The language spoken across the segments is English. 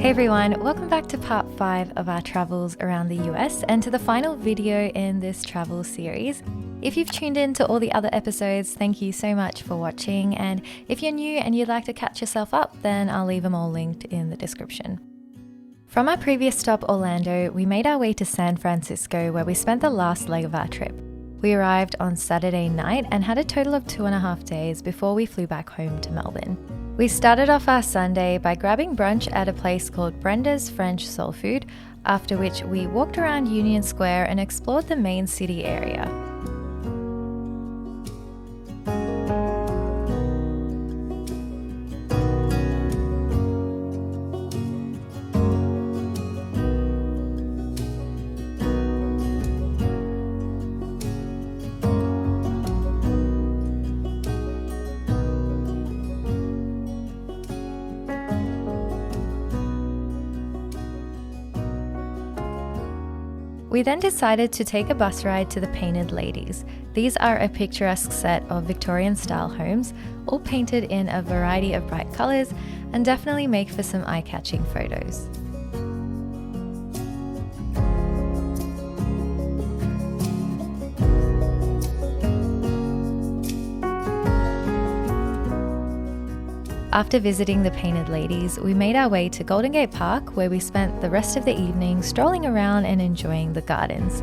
Hey everyone, welcome back to part 5 of our travels around the US and to the final video in this travel series. If you've tuned in to all the other episodes, thank you so much for watching, and if you're new and you'd like to catch yourself up, then I'll leave them all linked in the description. From our previous stop, Orlando, we made our way to San Francisco where we spent the last leg of our trip. We arrived on Saturday night and had a total of 2.5 days before we flew back home to Melbourne. We started off our Sunday by grabbing brunch at a place called Brenda's French Soul Food, after which we walked around Union Square and explored the main city area. We then decided to take a bus ride to the Painted Ladies. These are a picturesque set of Victorian-style homes, all painted in a variety of bright colours, and definitely make for some eye-catching photos. After visiting the Painted Ladies, we made our way to Golden Gate Park, where we spent the rest of the evening strolling around and enjoying the gardens.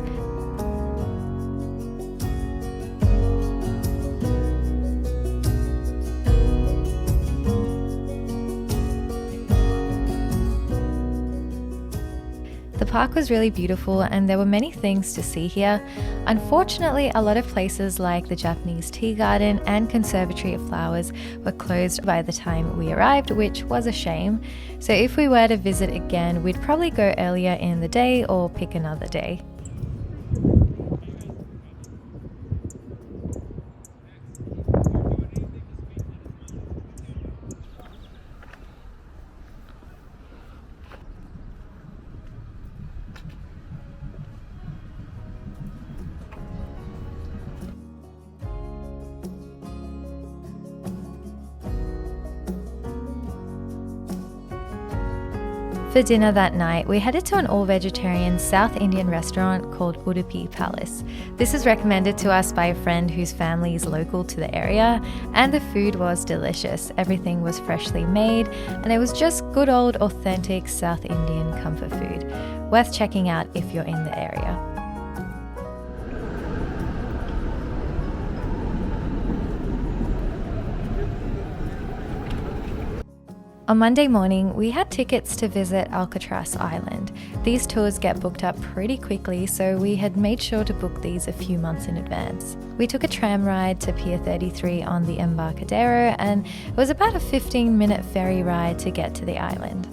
The park was really beautiful and there were many things to see here. Unfortunately, a lot of places like the Japanese Tea Garden and Conservatory of Flowers were closed by the time we arrived, which was a shame. So if we were to visit again, we'd probably go earlier in the day or pick another day. For dinner that night, we headed to an all-vegetarian South Indian restaurant called Udupi Palace. This is recommended to us by a friend whose family is local to the area, and the food was delicious. Everything was freshly made, and it was just good old authentic South Indian comfort food. Worth checking out if you're in the area. On Monday morning, we had tickets to visit Alcatraz Island. These tours get booked up pretty quickly, so we had made sure to book these a few months in advance. We took a tram ride to Pier 33 on the Embarcadero, and it was about a 15-minute ferry ride to get to the island.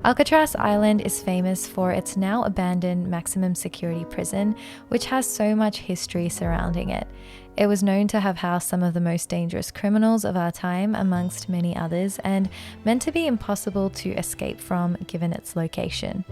Alcatraz Island is famous for its now abandoned maximum security prison, which has so much history surrounding it. It was known to have housed some of the most dangerous criminals of our time, amongst many others, and meant to be impossible to escape from given its location.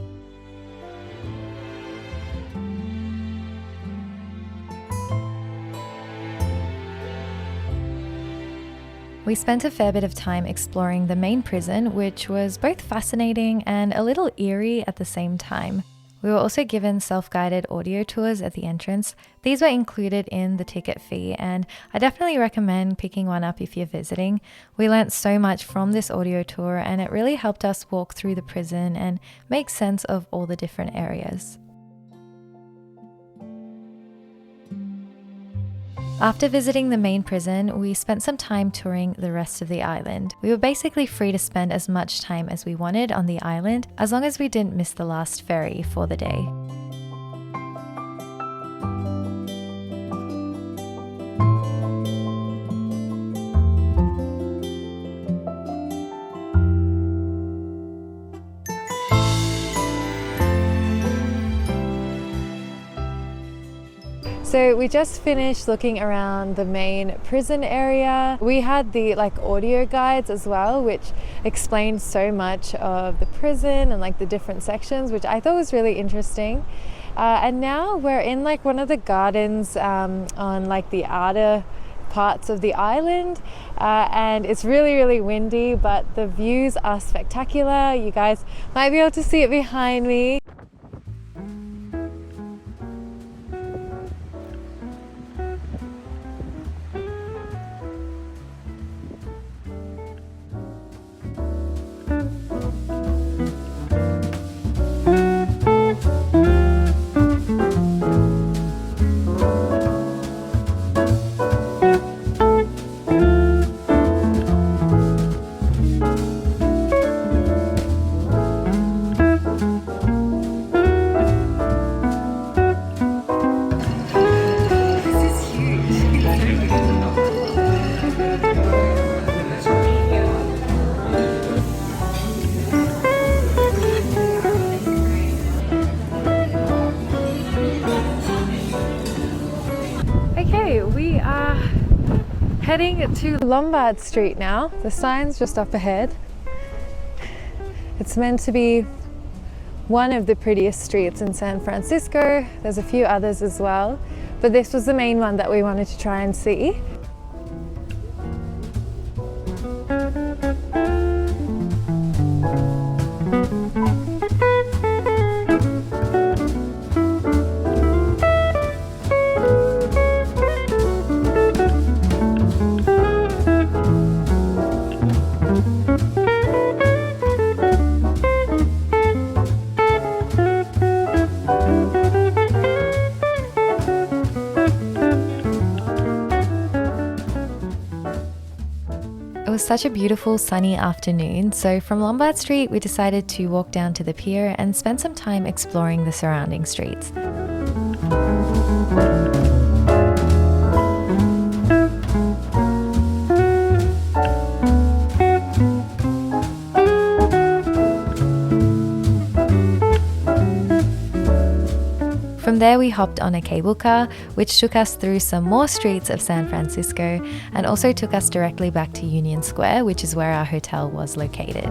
We spent a fair bit of time exploring the main prison, which was both fascinating and a little eerie at the same time. We were also given self-guided audio tours at the entrance. These were included in the ticket fee, and I definitely recommend picking one up if you're visiting. We learnt so much from this audio tour, and it really helped us walk through the prison and make sense of all the different areas. After visiting the main prison, we spent some time touring the rest of the island. We were basically free to spend as much time as we wanted on the island, as long as we didn't miss the last ferry for the day. So we just finished looking around the main prison area. We had the audio guides as well, which explained so much of the prison and the different sections, which I thought was really interesting. And now we're in one of the gardens on the outer parts of the island, and it's really windy, but the views are spectacular. You guys might be able to see it behind me. We are heading to Lombard Street now. The sign's just up ahead. It's meant to be one of the prettiest streets in San Francisco. There's a few others as well, but this was the main one that we wanted to try and see. It was such a beautiful sunny afternoon, so from Lombard Street we decided to walk down to the pier and spend some time exploring the surrounding streets. From there we hopped on a cable car, which took us through some more streets of San Francisco and also took us directly back to Union Square, which is where our hotel was located.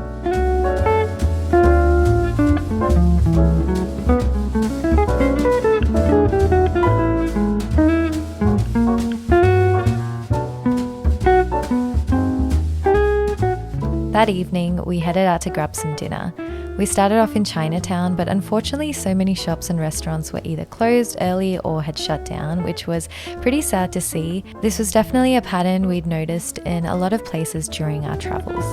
That evening, we headed out to grab some dinner. We started off in Chinatown, but unfortunately so many shops and restaurants were either closed early or had shut down, which was pretty sad to see. This was definitely a pattern we'd noticed in a lot of places during our travels.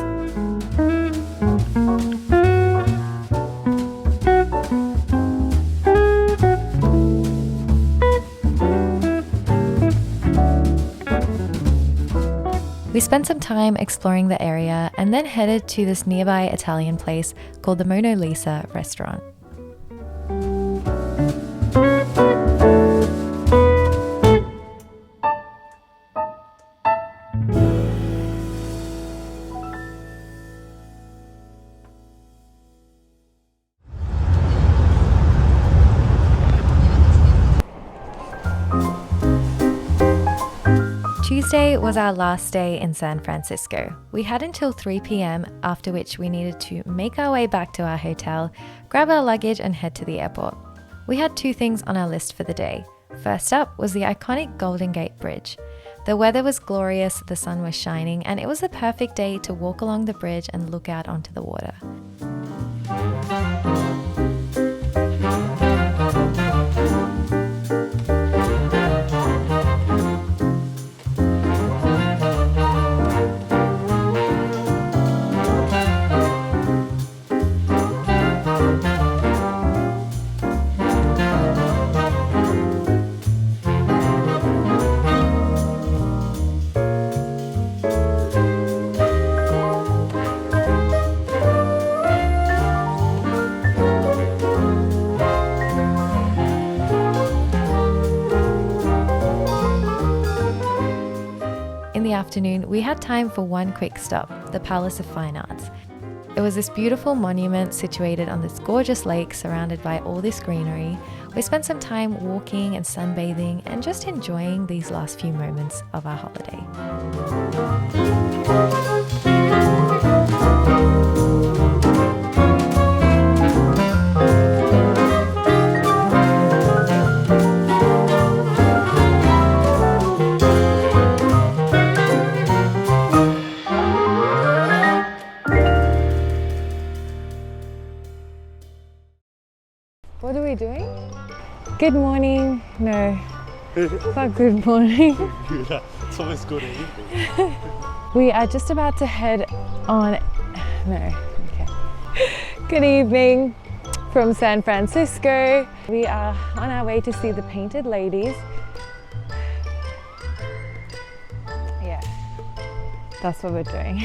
We spent some time exploring the area and then headed to this nearby Italian place called the Mona Lisa restaurant. Tuesday was our last day in San Francisco. We had until 3 p.m, after which we needed to make our way back to our hotel, grab our luggage and head to the airport. We had two things on our list for the day. First up was the iconic Golden Gate Bridge. The weather was glorious, the sun was shining, and it was the perfect day to walk along the bridge and look out onto the water. In the afternoon, we had time for one quick stop, the Palace of Fine Arts. It was this beautiful monument situated on this gorgeous lake surrounded by all this greenery. We spent some time walking and sunbathing and just enjoying these last few moments of our holiday. What are we doing? Good morning. No, it's not good morning. It's always good evening. We are just about to head on. No, okay. Good evening from San Francisco. We are on our way to see the painted ladies. Yeah, that's what we're doing.